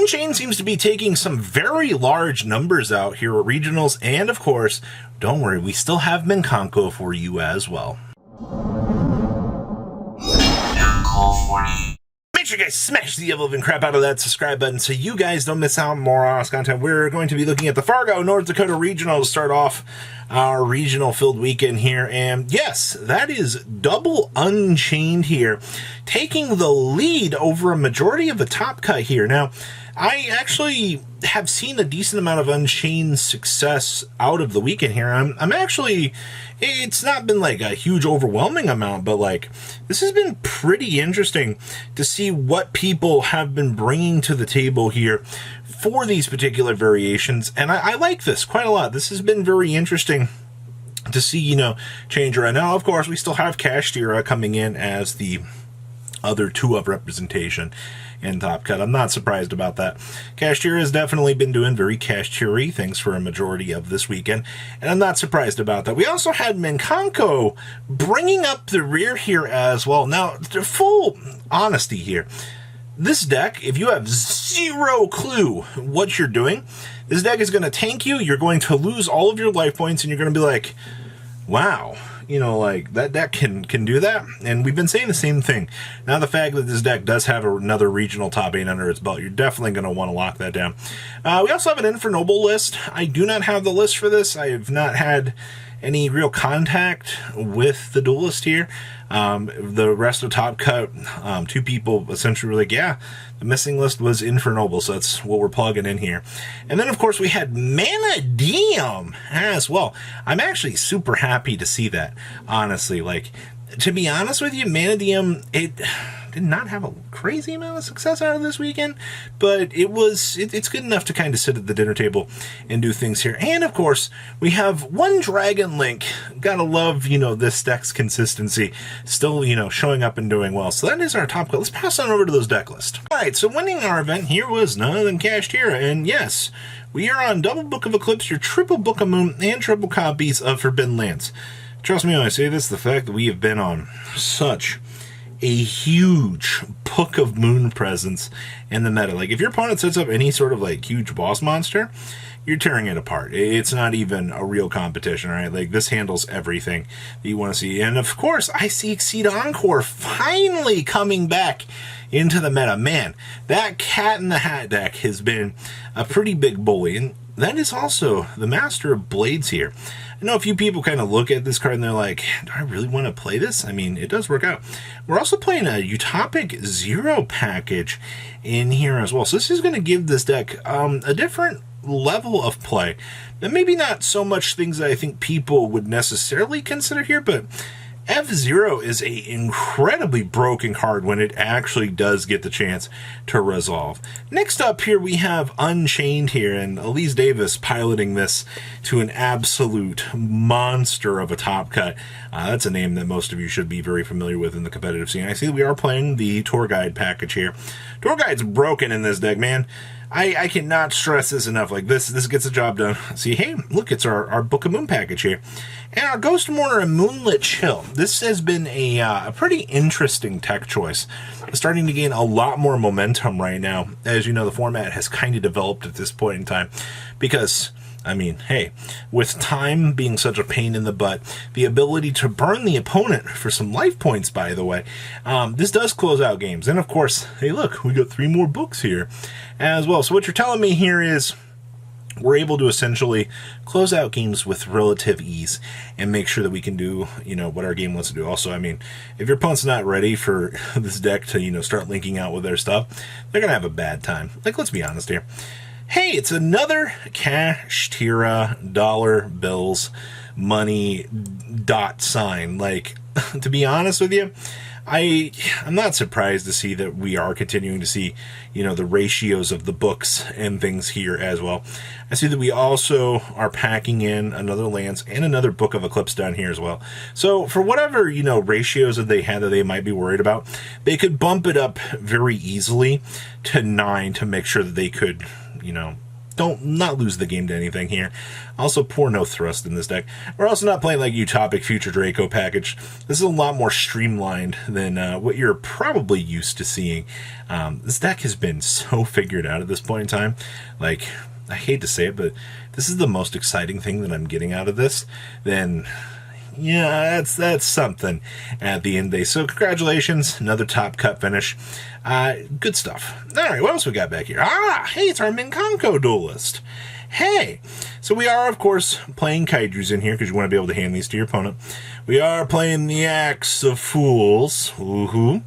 Unchained seems to be taking some very large numbers out here at regionals, and of course, don't worry, we still have Minkanko for you as well. Make sure you guys smash the ever-living crap out of that subscribe button so you guys don't miss out on more awesome content. We're going to be looking at the Fargo, North Dakota Regional to start off our regional-filled weekend here. And yes, that is double Unchained here, taking the lead over a majority of the top cut here. Now, I actually have seen a decent amount of Unchained success out of the weekend here. I'm actually, it's not been like a huge overwhelming amount, but like this has been pretty interesting to see what people have been bringing to the table here for these particular variations. And I like this quite a lot. This has been very interesting to see, you know, change around. Now, of course, we still have Kashtira coming in as the other two of representation in Top Cut. I'm not surprised about that. Kashtira has definitely been doing very Kashtira-y things for a majority of this weekend, and I'm not surprised about that. We also had Minkanko bringing up the rear here as well. Now, to full honesty here, this deck, if you have zero clue what you're doing, this deck is going to tank you. You're going to lose all of your life points, and you're going to be like, wow, you know, like that deck can do that. And we've been saying the same thing. Now, the fact that this deck does have another regional top 8 under its belt, you're definitely going to want to lock that down. We also have an Infernoble list. I do not have the list for this. I have not had any real contact with the duelist here. The rest of Top Cut, two people essentially were like, yeah, the missing list was Infernoble, so that's what we're plugging in here. And then, of course, we had Manadium as well. I'm actually super happy to see that, honestly. Like, to be honest with you, Manadium, it did not have a crazy amount of success out of this weekend, but it's good enough to kind of sit at the dinner table and do things here. And of course, we have one Dragon Link. Gotta love, you know, this deck's consistency, still, you know, showing up and doing well. So that is our top cut. Let's pass on over to those deck lists. All right, so winning our event here was none other than Kashtira, and yes, we are on double Book of Eclipse, your triple Book of Moon, and triple copies of Forbidden Lands. Trust me when I say this, the fact that we have been on such a huge Book of Moon presence in the meta. Like, if your opponent sets up any sort of, like, huge boss monster, you're tearing it apart. It's not even a real competition, right? Like, this handles everything that you want to see. And, of course, I see Exceed Encore finally coming back into the meta. Man, that Cat in the Hat deck has been a pretty big bully. And that is also the Master of Blades here. I know a few people kind of look at this card and they're like, do I really want to play this? I mean, it does work out. We're also playing a Utopic Zero package in here as well. So this is going to give this deck a different level of play. And maybe not so much things that I think people would necessarily consider here, but F-Zero is an incredibly broken card when it actually does get the chance to resolve. Next up here we have Unchained here, and Elise Davis piloting this to an absolute monster of a top cut. That's a name that most of you should be very familiar with in the competitive scene. I see we are playing the Tour Guide package here. Tour Guide's broken in this deck, man. I cannot stress this enough. Like, this gets the job done. See, hey, look, it's our Book of Moon package here. And our Ghost Mourner and Moonlit Chill. This has been a pretty interesting tech choice. It's starting to gain a lot more momentum right now. As you know, the format has kind of developed at this point in time. Because, I mean, hey, with time being such a pain in the butt, the ability to burn the opponent for some life points, by the way, this does close out games. And of course, hey, look, we got 3 more books here as well. So what you're telling me here is we're able to essentially close out games with relative ease and make sure that we can do, you know, what our game wants to do. Also, I mean, if your opponent's not ready for this deck to, you know, start linking out with their stuff, they're going to have a bad time. Like, let's be honest here. Hey, it's another Kashtira dollar bills money dot sign. Like, to be honest with you, I'm not surprised to see that we are continuing to see, you know, the ratios of the books and things here as well. I see that we also are packing in another Lance and another Book of Eclipse down here as well. So for whatever, you know, ratios that they had that they might be worried about, they could bump it up very easily to 9 to make sure that they could, you know, not lose the game to anything here. Also, poor no thrust in this deck. We're also not playing like Utopic Future Draco package. This is a lot more streamlined than what you're probably used to seeing. This deck has been so figured out at this point in time. Like, I hate to say it, but this is the most exciting thing that I'm getting out of this. Then, yeah, that's something at the end of the day. So congratulations, another top cut finish. Good stuff. All right, what else we got back here? Hey, it's our Minkanko duelist. Hey, so we are, of course, playing Kaijus in here because you want to be able to hand these to your opponent. We are playing the Axe of Fools. Woohoo.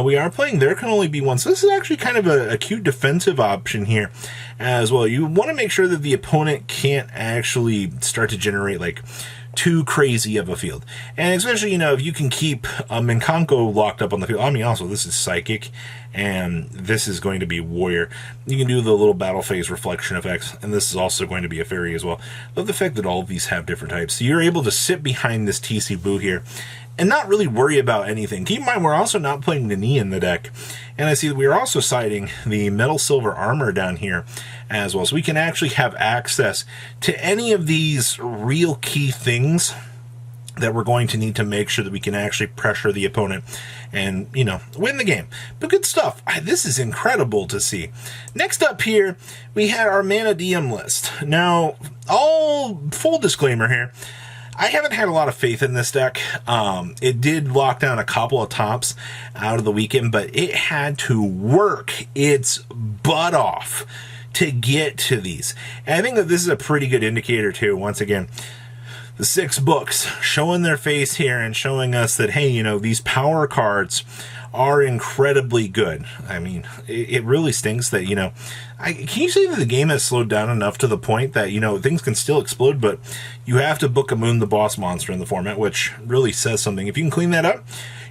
We are playing There Can Only Be One. So this is actually kind of a cute defensive option here as well. You want to make sure that the opponent can't actually start to generate, like, too crazy of a field. And especially, if you can keep a Minkanko locked up on the field. I mean, also, this is Psychic, and this is going to be Warrior. You can do the little battle phase reflection effects, and this is also going to be a Fairy as well. Love the fact that all of these have different types. So you're able to sit behind this TC Boo here and not really worry about anything. Keep in mind, we're also not playing Nini in the deck. And I see that we're also citing the Metal Silver Armor down here as well. So we can actually have access to any of these real key things that we're going to need to make sure that we can actually pressure the opponent and, win the game. But good stuff. This is incredible to see. Next up here, we had our Mana Diem list. Now, all full disclaimer here, I haven't had a lot of faith in this deck. It did lock down a couple of tops out of the weekend, but it had to work its butt off to get to these. And I think that this is a pretty good indicator too. Once again, the 6 books showing their face here and showing us that, hey, these power cards are incredibly good. I mean, it really stinks that, can you say that the game has slowed down enough to the point that, things can still explode, but you have to Book of Moon the boss monster in the format, which really says something. If you can clean that up,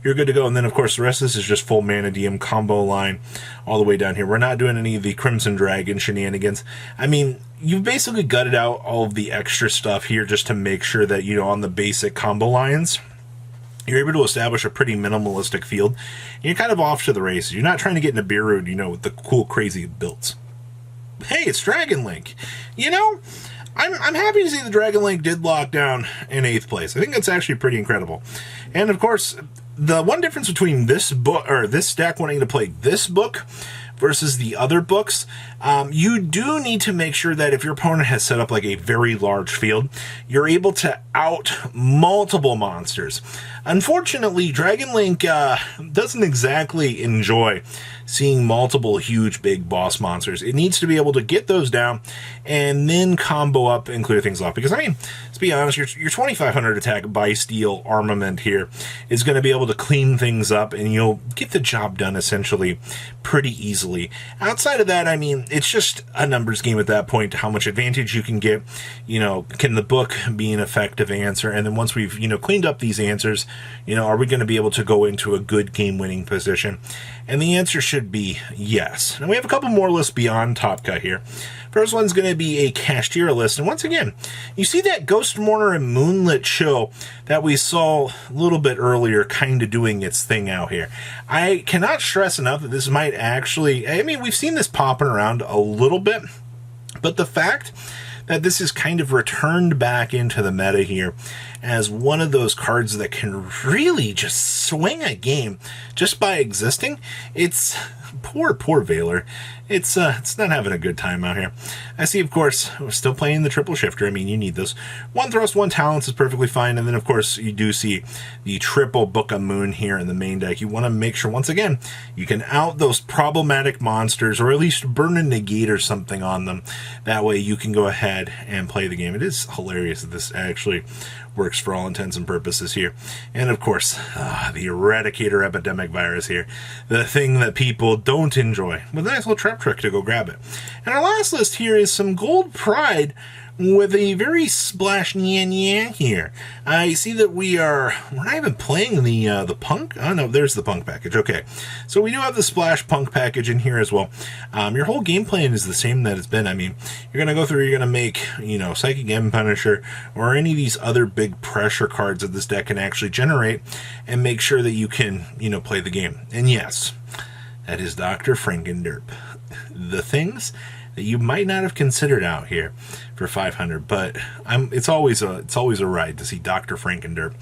you're good to go. And then, of course, the rest of this is just full Mana Diem combo line all the way down here. We're not doing any of the Crimson Dragon shenanigans. I mean, you've basically gutted out all of the extra stuff here just to make sure that, on the basic combo lines, you're able to establish a pretty minimalistic field. And you're kind of off to the races. You're not trying to get into Beer Road, with the cool, crazy builds. Hey, it's Dragon Link. I'm happy to see the Dragon Link did lock down in 8th place. I think that's actually pretty incredible. And, of course, the one difference between this book, or this deck wanting to play this book versus the other books, you do need to make sure that if your opponent has set up like a very large field, you're able to out multiple monsters. Unfortunately, Dragon Link doesn't exactly enjoy seeing multiple huge big boss monsters. It needs to be able to get those down and then combo up and clear things off. Because, I mean, let's be honest, your 2500 attack by steel armament here is going to be able to clean things up and you'll get the job done essentially pretty easily. Outside of that, I mean, it's just a numbers game at that point, how much advantage you can get. Can the book be an effective answer? And then once we've, cleaned up these answers, are we going to be able to go into a good game-winning position? And the answer should be yes. And we have a couple more lists beyond Top Cut here. First one's going to be a Cashier list. And once again, you see that Ghost Mourner and Moonlit show that we saw a little bit earlier kind of doing its thing out here. I cannot stress enough that this might actually, we've seen this popping around a little bit, but the fact that this is kind of returned back into the meta here as one of those cards that can really just swing a game just by existing. It's poor Valor. It's not having a good time out here. I see, of course, we're still playing the triple shifter. I mean, you need those. 1 thrust, 1 talents is perfectly fine. And then, of course, you do see the triple Book of Moon here in the main deck. You want to make sure, once again, you can out those problematic monsters or at least burn a negate or something on them. That way you can go ahead and play the game. It is hilarious that this actually works for all intents and purposes here. And of course, the Eradicator Epidemic Virus here. The thing that people don't enjoy. With a nice little trap trick to go grab it. And our last list here is some Gold Pride with a very splash nyan here. I see that we're not even playing the punk. Oh no, there's the punk package. Okay, so we do have the splash punk package in here as well. Your whole game plan is the same that it's been. I mean, you're gonna go through. You're gonna make Psychic M Punisher or any of these other big pressure cards that this deck can actually generate, and make sure that you can play the game. And yes, that is Dr. Frankenderp. the things that you might not have considered out here for 500. But it's always a ride to see Dr. Frankenderp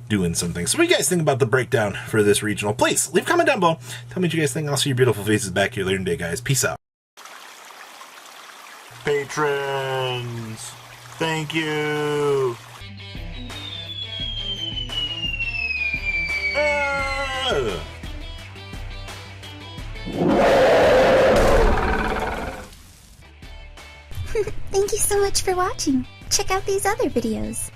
doing something. So what do you guys think about the breakdown for this regional? Please leave a comment down below. Tell me what you guys think. I'll see your beautiful faces back here later today, guys. Peace out. Patrons, thank you. Thank you so much for watching. Check out these other videos.